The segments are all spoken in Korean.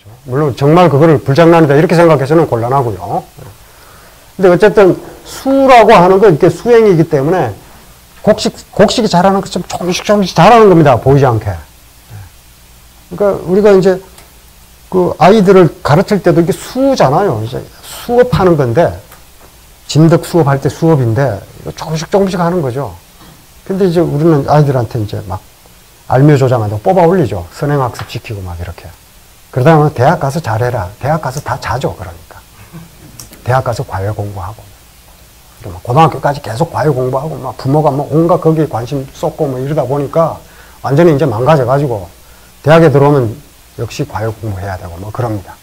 거죠. 물론 정말 그거를 불장난이다 이렇게 생각해서는 곤란하고요. 근데 어쨌든 수라고 하는 건 이렇게 수행이기 때문에 곡식이 자라는 것처럼 조금씩 자라는 겁니다. 보이지 않게. 그러니까 우리가 이제 그 아이들을 가르칠 때도 이게 수잖아요. 이제 수업하는 건데, 진덕 수업할 때 수업인데, 조금씩 하는 거죠. 근데 이제 우리는 아이들한테 이제 막 알묘조장한다고 뽑아 올리죠. 선행학습 시키고 막 이렇게. 그러다 보면 대학 가서 잘해라. 대학 가서 다 자죠. 그러니까. 대학 가서 과외 공부하고. 고등학교까지 계속 과외 공부하고, 막 부모가 뭐 온갖 거기에 관심 쏟고 뭐 이러다 보니까 완전히 이제 망가져가지고 대학에 들어오면 역시 과외 공부해야 되고 뭐 그럽니다.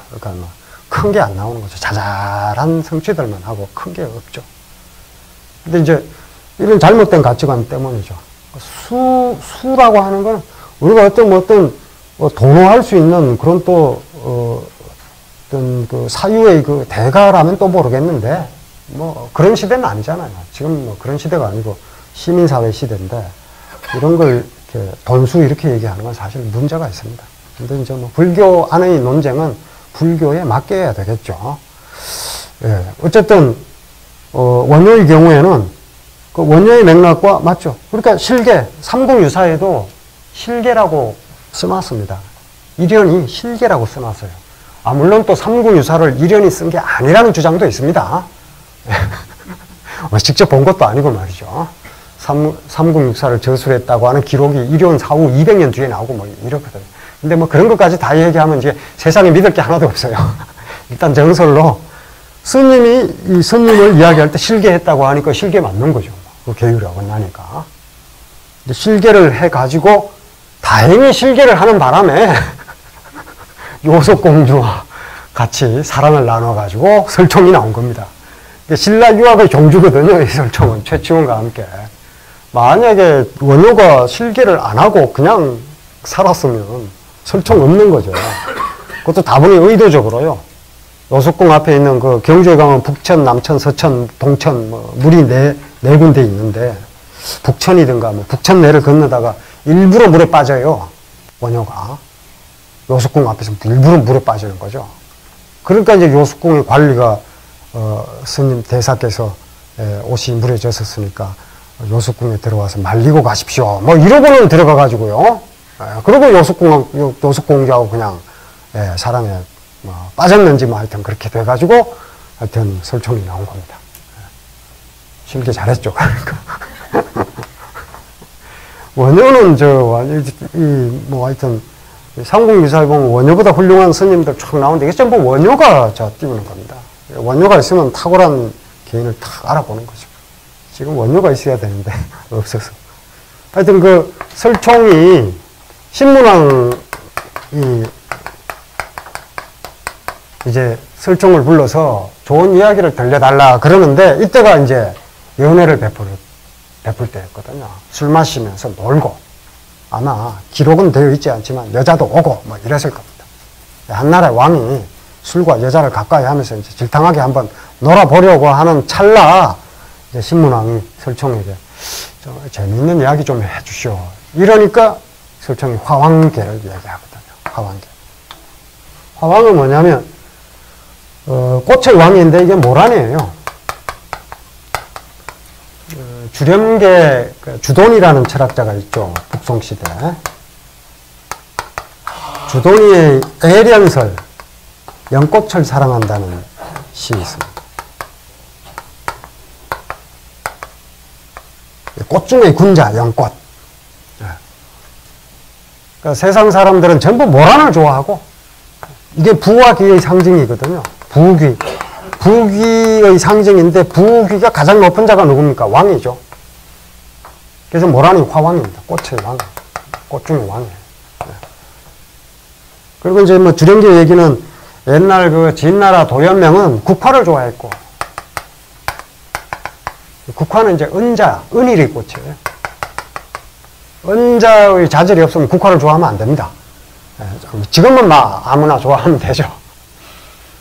그러니까 뭐 큰 게 안 나오는 거죠. 자잘한 성취들만 하고 큰 게 없죠. 근데 이제 이런 잘못된 가치관 때문이죠. 수라고 하는 건 우리가 어떤 도노할 수 있는 그런 또, 어떤 그 사유의 그 대가라면 또 모르겠는데, 뭐 그런 시대는 아니잖아요. 지금 뭐 그런 시대가 아니고 시민사회 시대인데, 이런 걸 이렇게 돈수 이렇게 얘기하는 건 사실 문제가 있습니다. 근데 이제 뭐 불교 안의 논쟁은 불교에 맞게 해야 되겠죠. 예. 어쨌든, 원효의 경우에는 그 원효의 맥락과 맞죠. 그러니까 실계, 삼공유사에도 실계라고 써놨습니다. 이련이 실계라고 써놨어요. 물론 또 삼공유사를 이련이 쓴 게 아니라는 주장도 있습니다. 직접 본 것도 아니고 말이죠. 삼공육사를 저술했다고 하는 기록이 이련 사후 200년 뒤에 나오고 뭐 이렇거든요. 근데 뭐 그런 것까지 다 얘기하면 이제 세상에 믿을 게 하나도 없어요. 일단 정설로 스님이 이 스님을 이야기할 때 실계했다고 하니까 실계 맞는 거죠. 그 계율하고 나니까. 실계를 해가지고 다행히 실계를 하는 바람에 요속공주와 같이 사랑을 나눠가지고 설총이 나온 겁니다. 신라 유학의 종주거든요. 이 설총은 최치원과 함께. 만약에 원효가 실계를 안 하고 그냥 살았으면 설총 없는 거죠. 그것도 다분히 의도적으로요. 요속궁 앞에 있는 그 경주에 가면 북천, 남천, 서천, 동천, 뭐 물이 네 군데 있는데, 북천이든가 뭐 북천내를 건너다가 일부러 물에 빠져요. 원효가. 요속궁 앞에서 일부러 물에 빠지는 거죠. 그러니까 이제 요속궁의 관리가, 스님 대사께서 옷이 물에 젖었으니까 요속궁에 들어와서 말리고 가십시오. 뭐 이러고는 들어가가지고요. 그리고 요속공주하고 그냥, 사랑에 뭐 빠졌는지 뭐 하여튼 그렇게 돼가지고 하여튼 설총이 나온 겁니다. 실게 잘했죠. 그러니까. 원효는 뭐 하여튼 삼국유사에 보면 원효보다 훌륭한 스님들 쭉 나오는데 이게 전부 원효가 띄우는 겁니다. 원효가 있으면 탁월한 개인을 딱 알아보는 거죠. 지금 원효가 있어야 되는데 없어서. 하여튼 그 설총이 신문왕이 이제 설총을 불러서 좋은 이야기를 들려달라 그러는데 이때가 이제 연애를 베풀 때였거든요. 술 마시면서 놀고 아마 기록은 되어 있지 않지만 여자도 오고 뭐 이랬을 겁니다. 한나라의 왕이 술과 여자를 가까이 하면서 이제 질탕하게 한번 놀아보려고 하는 찰나 이제 신문왕이 설총에게 재미있는 이야기 좀 해주시오. 이러니까 설총이 화왕계를 이야기하거든요. 화왕계. 화왕은 뭐냐면 꽃의 왕인데 이게 모란이에요. 주렴계 주돈이라는 철학자가 있죠. 북송시대. 주돈이의 애련설, 연꽃을 사랑한다는 시 있습니다. 꽃 중의 군자, 연꽃. 그러니까 세상 사람들은 전부 모란을 좋아하고 이게 부와 귀의 상징이거든요. 부귀. 부귀의 상징인데 부귀가 가장 높은 자가 누굽니까? 왕이죠. 그래서 모란이 화왕입니다. 꽃의 왕. 꽃 중의 왕이에요. 그리고 이제 뭐 주령기 얘기는 옛날 그 진나라 도연명은 국화를 좋아했고 국화는 이제 은자, 은일의 꽃이에요. 은자의 자질이 없으면 국화를 좋아하면 안 됩니다. 지금은 막 아무나 좋아하면 되죠.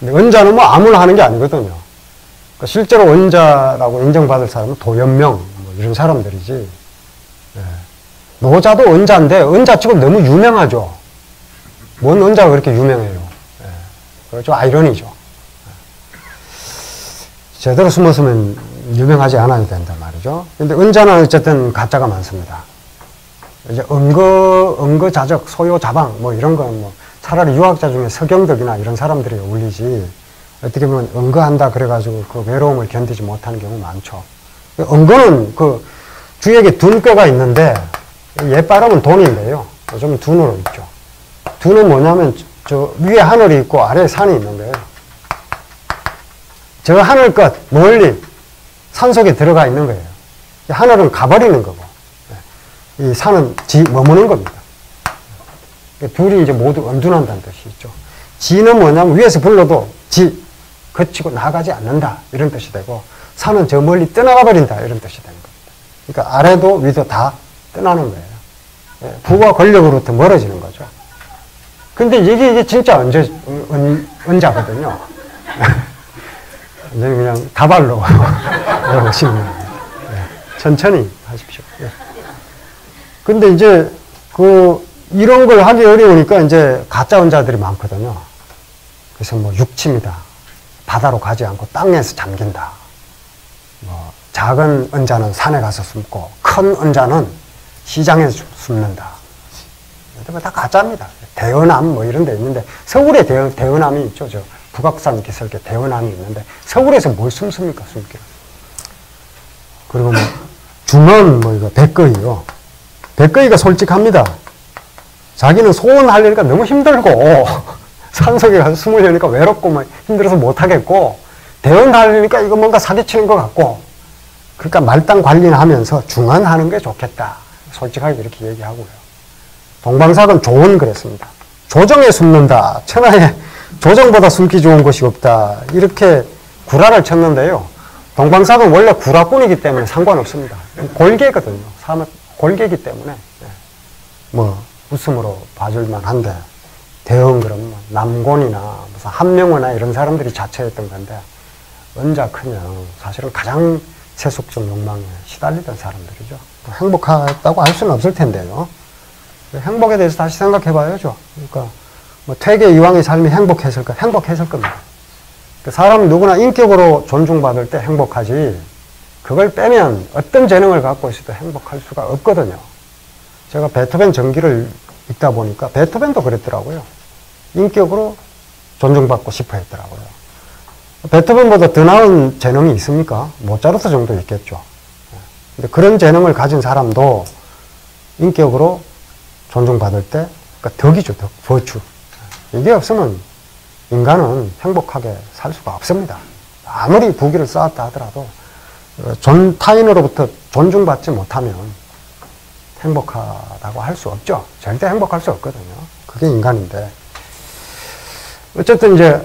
근데 은자는 뭐 아무나 하는 게 아니거든요. 그러니까 실제로 은자라고 인정받을 사람은 도연명, 뭐 이런 사람들이지. 노자도 은자인데, 은자치고 너무 유명하죠. 뭔 은자가 그렇게 유명해요. 예. 그렇죠. 아이러니죠. 제대로 숨었으면 유명하지 않아야 된단 말이죠. 근데 은자는 어쨌든 가짜가 많습니다. 이제 은거자적, 소요자방, 뭐 이런 건 뭐 차라리 유학자 중에 서경덕이나 이런 사람들이 어울리지, 어떻게 보면 은거한다 그래가지고 그 외로움을 견디지 못하는 경우 많죠. 은거는 그 주역에 둔거가 있는데, 옛 발음은 돈인데요. 요즘은 둔으로 있죠. 둔은 뭐냐면 저 위에 하늘이 있고 아래에 산이 있는 거예요. 저 하늘 끝, 멀리 산 속에 들어가 있는 거예요. 하늘은 가버리는 거고, 이 산은 머무는 겁니다. 둘이 이제 모두 엄둔한다는 뜻이 있죠. 지는 뭐냐면 위에서 불러도 거치고 나가지 않는다. 이런 뜻이 되고, 산은 저 멀리 떠나가 버린다. 이런 뜻이 되는 겁니다. 그러니까 아래도 위도 다 떠나는 거예요. 부와 권력으로부터 멀어지는 거죠. 근데 이게 진짜 은자거든요. 이제 그냥 다발로 배우시는 겁니다. 천천히 하십시오. 근데 이제 이런 걸 하기 어려우니까 이제 가짜 은자들이 많거든요. 그래서 뭐 육침이다. 바다로 가지 않고 땅에서 잠긴다. 뭐 작은 은자는 산에 가서 숨고 큰 은자는 시장에서 숨는다. 다 가짜입니다. 대은암 뭐 이런 데 있는데, 서울에 대은암이 있죠. 저 북악산 기슭에 대은암이 있는데, 서울에서 뭘 숨습니까, 숨기를. 그리고 뭐 중원 뭐 이거 백거이요. 백거이가 솔직합니다. 자기는 소원하려니까 너무 힘들고 산속에 가서 숨으려니까 외롭고 뭐 힘들어서 못하겠고, 대응하려니까 이거 뭔가 사기치는 것 같고, 그러니까 말단 관리는 하면서 중원하는 게 좋겠다. 솔직하게 이렇게 얘기하고요. 동방삭은 조언 그랬습니다. 조정에 숨는다. 천하에 조정보다 숨기 좋은 곳이 없다. 이렇게 구라를 쳤는데요. 동방삭은 원래 구라꾼이기 때문에 상관없습니다. 골개거든요. 골개이기 때문에 뭐 웃음으로 봐줄만 한데, 대응 그러면 남곤이나 무슨 한명호나 이런 사람들이 자처했던 건데, 은자크면 사실은 가장 세속적 욕망에 시달리던 사람들이죠. 행복하다고 할 수는 없을 텐데요. 행복에 대해서 다시 생각해 봐야죠. 그러니까 뭐 퇴계 이황의 삶이 행복했을 겁니다. 사람은 누구나 인격으로 존중받을 때 행복하지, 그걸 빼면 어떤 재능을 갖고 있어도 행복할 수가 없거든요. 제가 베토벤 전기를 읽다 보니까 베토벤도 그랬더라고요. 인격으로 존중받고 싶어 했더라고요. 베토벤보다 더 나은 재능이 있습니까? 모차르트 정도 있겠죠. 근데 그런 재능을 가진 사람도 인격으로 존중받을 때, 그러니까 덕이죠, 덕, 버추. 이게 없으면 인간은 행복하게 살 수가 없습니다. 아무리 부귀를 쌓았다 하더라도 타인으로부터 존중받지 못하면 행복하다고 할 수 없죠. 절대 행복할 수 없거든요. 그게 인간인데. 어쨌든 이제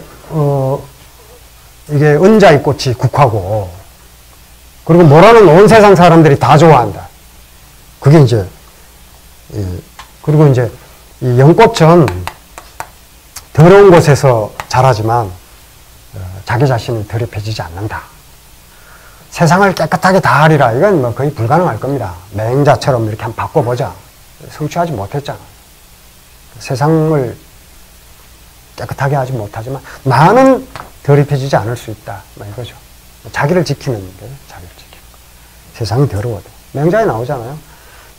이게 은자의 꽃이 국화고, 그리고 뭐라는 온 세상 사람들이 다 좋아한다. 그게 이제 그리고 이제 이 연꽃은 더러운 곳에서 자라지만 자기 자신은 더럽혀지지 않는다. 세상을 깨끗하게 다 하리라. 이건 뭐 거의 불가능할 겁니다. 맹자처럼 이렇게 한번 바꿔보자. 성취하지 못했잖아. 세상을 깨끗하게 하지 못하지만 나는 더럽혀지지 않을 수 있다. 뭐 이거죠. 자기를 지키는 게 자기를 지키는 거. 세상이 더러워도. 맹자에 나오잖아요.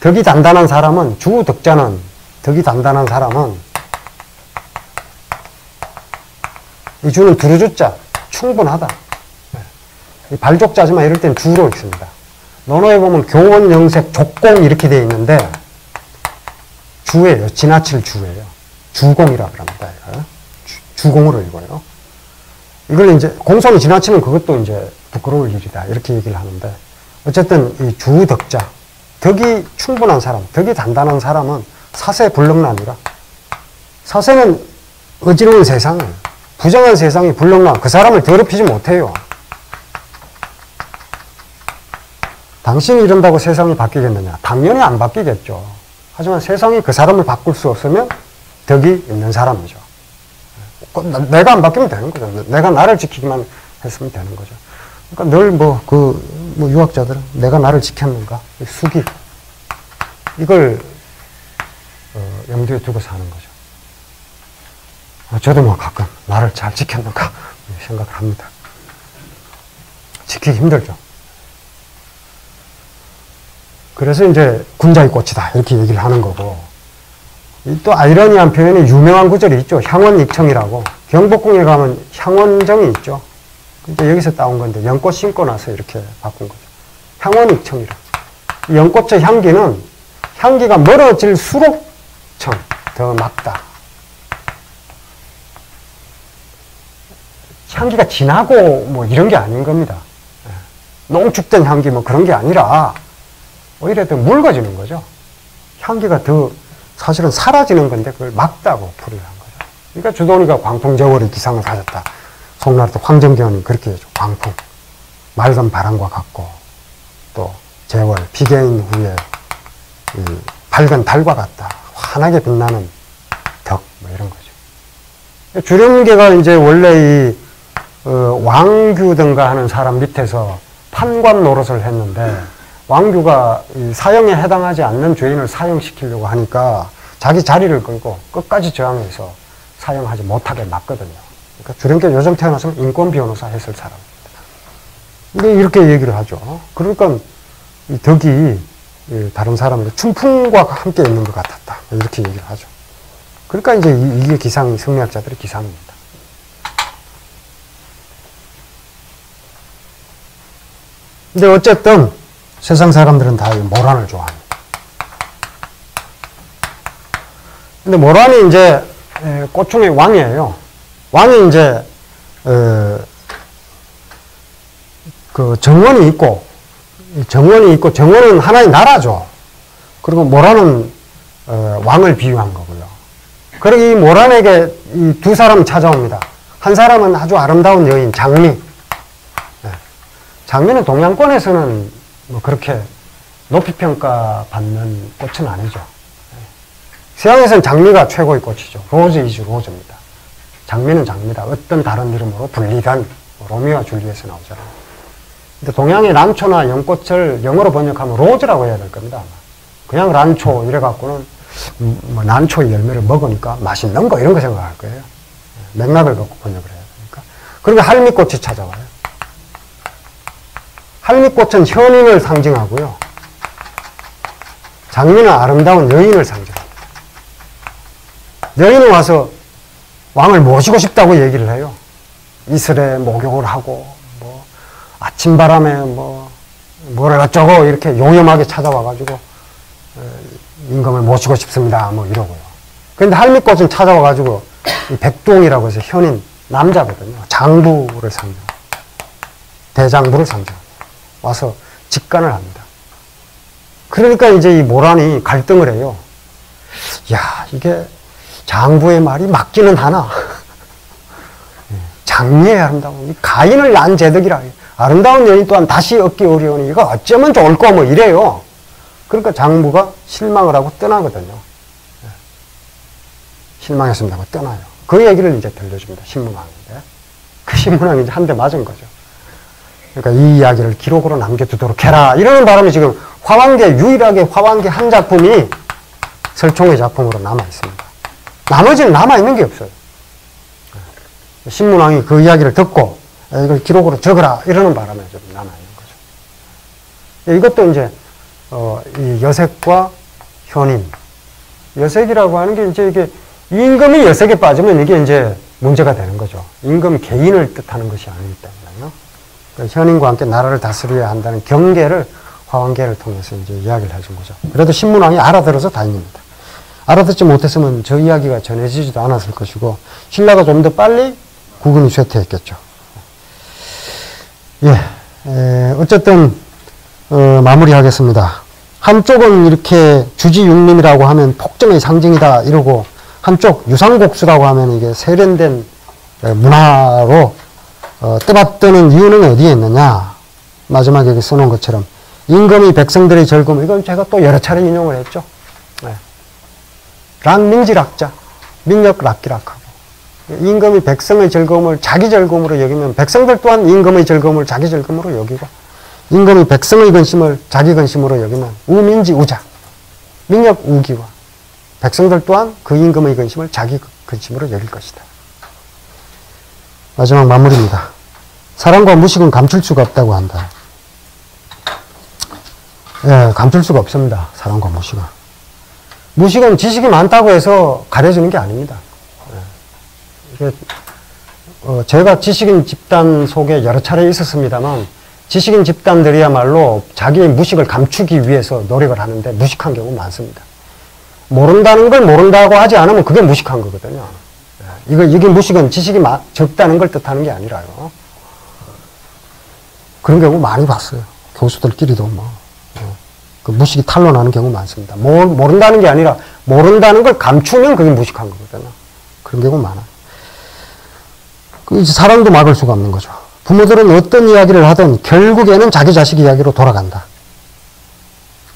덕이 단단한 사람은, 덕이 단단한 사람은, 이 주는 두루주자, 충분하다. 이 발족자지만 이럴 땐 주로 있습니다. 논어에 보면 교원, 영색, 족공 이렇게 되어 있는데, 주예요. 지나칠 주예요. 주공이라 그럽니다. 주공으로 읽어요. 이걸 이제 공손이 지나치면 그것도 이제 부끄러울 일이다. 이렇게 얘기를 하는데, 어쨌든 이 주덕자, 덕이 충분한 사람, 덕이 단단한 사람은 사세 불능란이라. 사세는 어지러운 세상, 부정한 세상이 불능란, 그 사람을 더럽히지 못해요. 당신이 이런다고 세상이 바뀌겠느냐? 당연히 안 바뀌겠죠. 하지만 세상이 그 사람을 바꿀 수 없으면 덕이 있는 사람이죠. 내가 안 바뀌면 되는 거죠. 내가 나를 지키기만 했으면 되는 거죠. 그러니까 늘 유학자들은 내가 나를 지켰는가? 수기. 이걸 염두에 두고 사는 거죠. 저도 뭐 가끔 나를 잘 지켰는가 생각을 합니다. 지키기 힘들죠. 그래서 이제 군자의 꽃이다 이렇게 얘기를 하는 거고, 또 아이러니한 표현이 유명한 구절이 있죠. 향원익청이라고. 경복궁에 가면 향원정이 있죠. 이제 여기서 따온 건데 연꽃 심고 나서 이렇게 바꾼 거죠. 향원익청이라. 연꽃의 향기는 향기가 멀어질수록 더 맑다. 향기가 진하고 뭐 이런 게 아닌 겁니다. 농축된 향기 뭐 그런 게 아니라 오히려 더 묽어지는 거죠. 향기가 더 사실은 사라지는 건데 그걸 맑다고 풀이를 한 거죠. 그러니까 주돈이가 광풍제월의 기상을 가졌다. 송나라 때 황정경은 그렇게 해줘. 광풍, 맑은 바람과 같고, 또 제월, 비개인 후에 밝은 달과 같다. 환하게 빛나는 덕, 뭐 이런 거죠. 주령계가 이제 원래 이 왕규든가 하는 사람 밑에서 판관 노릇을 했는데, 왕규가 이 사형에 해당하지 않는 죄인을 사형시키려고 하니까 자기 자리를 걸고 끝까지 저항해서 사형하지 못하게 막거든요. 그러니까 주령계 요즘 태어났으면 인권 변호사 했을 사람입니다. 근데 이렇게 얘기를 하죠. 그러니까 이 덕이 다른 사람들 춘풍과 함께 있는 것 같았다. 이렇게 얘기를 하죠. 그러니까 이제 이게 기상이, 성리학자들의 기상입니다. 근데 어쨌든 세상 사람들은 다 모란을 좋아합니다. 근데 모란이 이제 꽃중의 왕이에요. 왕이 이제 그 정원이 있고 정원은 하나의 나라죠. 그리고 모란은 왕을 비유한 거고요. 그리고 이 모란에게 이 두 사람이 찾아옵니다. 한 사람은 아주 아름다운 여인 장미. 장미는 동양권에서는 뭐 그렇게 높이 평가받는 꽃은 아니죠. 서양에서는 장미가 최고의 꽃이죠. 로즈 이즈 로즈입니다. 장미는 장미다. 어떤 다른 이름으로 불리던 로미오와 줄리엣에 나오잖아요. 근데 동양의 란초나 연꽃을 영어로 번역하면 로즈라고 해야 될 겁니다. 아마. 그냥 란초 이래갖고는 뭐 난초의 열매를 먹으니까 맛있는 거 이런 거 생각할 거예요. 맥락을 갖고 번역을 해야 되니까. 그리고 할미꽃이 찾아와요. 할미꽃은 현인을 상징하고요. 장미는 아름다운 여인을 상징합니다. 여인은 와서 왕을 모시고 싶다고 얘기를 해요. 이슬에 목욕을 하고, 뭐, 아침바람에 뭐를 어쩌고 이렇게 용염하게 찾아와가지고, 임금을 모시고 싶습니다. 뭐 이러고요. 그런데 할미꽃은 찾아와가지고, 이 백동이라고 해서 현인, 남자거든요. 장부를 상징합니다. 대장부를 상징합니다. 와서 직관을 합니다. 그러니까 이제 이 모란이 갈등을 해요. 야, 이게 장부의 말이 맞기는 하나. 장미의 아름다운, 이 가인을 낳은 제덕이라. 아름다운 여인 또한 다시 얻기 어려우니 이거 어쩌면 좋을까 뭐 이래요. 그러니까 장부가 실망을 하고 떠나거든요. 실망했습니다 하고 떠나요. 그 얘기를 이제 들려줍니다. 신문왕인데. 그 신문왕이 이제 한 대 맞은 거죠. 그러니까 이 이야기를 기록으로 남겨두도록 해라. 이러는 바람에 지금 유일하게 화왕계 한 작품이 설총의 작품으로 남아있습니다. 나머지는 남아있는 게 없어요. 신문왕이 그 이야기를 듣고 이걸 기록으로 적어라. 이러는 바람에 좀 남아있는 거죠. 이것도 이제, 이 여색과 현임. 여색이라고 하는 게 이제 이게 임금이 여색에 빠지면 이게 이제 문제가 되는 거죠. 임금 개인을 뜻하는 것이 아니기 때문에요. 현임과 함께 나라를 다스려야 한다는 경계를 화왕계를 통해서 이제 이야기를 해준 거죠. 그래도 신문왕이 알아들어서 다행입니다. 알아듣지 못했으면 저 이야기가 전해지지도 않았을 것이고 신라가 좀 더 빨리 국운이 쇠퇴했겠죠. 예, 어쨌든 마무리하겠습니다. 한쪽은 이렇게 주지육림이라고 하면 폭정의 상징이다 이러고 한쪽 유상곡수라고 하면 이게 세련된 문화로 떠받드는 이유는 어디에 있느냐? 마지막에 여기 써놓은 것처럼 임금이 백성들의 즐거움, 이건 제가 또 여러 차례 인용을 했죠. 네. 락민지락자, 민력락기락하고 임금이 백성의 즐거움을 자기 즐거움으로 여기면 백성들 또한 임금의 즐거움을 자기 즐거움으로 여기고 임금이 백성의 근심을 자기 근심으로 여기면 우민지우자, 민력우기와 백성들 또한 그 임금의 근심을 자기 근심으로 여길 것이다. 마지막 마무리입니다. 사랑과 무식은 감출 수가 없다고 한다. 예, 감출 수가 없습니다. 사랑과 무식은. 무식은 지식이 많다고 해서 가려지는 게 아닙니다. 예. 이게 제가 지식인 집단 속에 여러 차례 있었습니다만 지식인 집단들이야말로 자기의 무식을 감추기 위해서 노력을 하는데 무식한 경우 많습니다. 모른다는 걸 모른다고 하지 않으면 그게 무식한 거거든요. 이게 무식은 지식이 적다는 걸 뜻하는 게 아니라요. 그런 경우 많이 봤어요. 교수들끼리도 그 무식이 탄로나는 경우 많습니다. 모른다는 게 아니라 모른다는 걸 감추면 그게 무식한 거거든요. 그런 경우 많아요. 이제 사랑도 막을 수가 없는 거죠. 부모들은 어떤 이야기를 하든 결국에는 자기 자식 이야기로 돌아간다.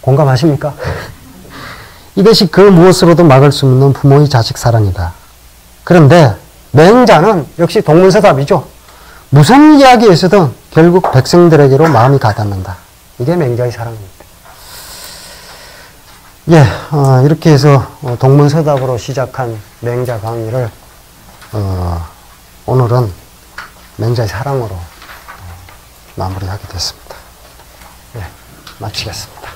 공감하십니까? 이것이 그 무엇으로도 막을 수 없는 부모의 자식 사랑이다. 그런데 맹자는 역시 동문서답이죠. 무슨 이야기에서든 결국 백성들에게로 마음이 가닿는다. 이게 맹자의 사랑입니다. 예, 이렇게 해서 동문서답으로 시작한 맹자 강의를 오늘은 맹자의 사랑으로 마무리하게 됐습니다. 예, 마치겠습니다.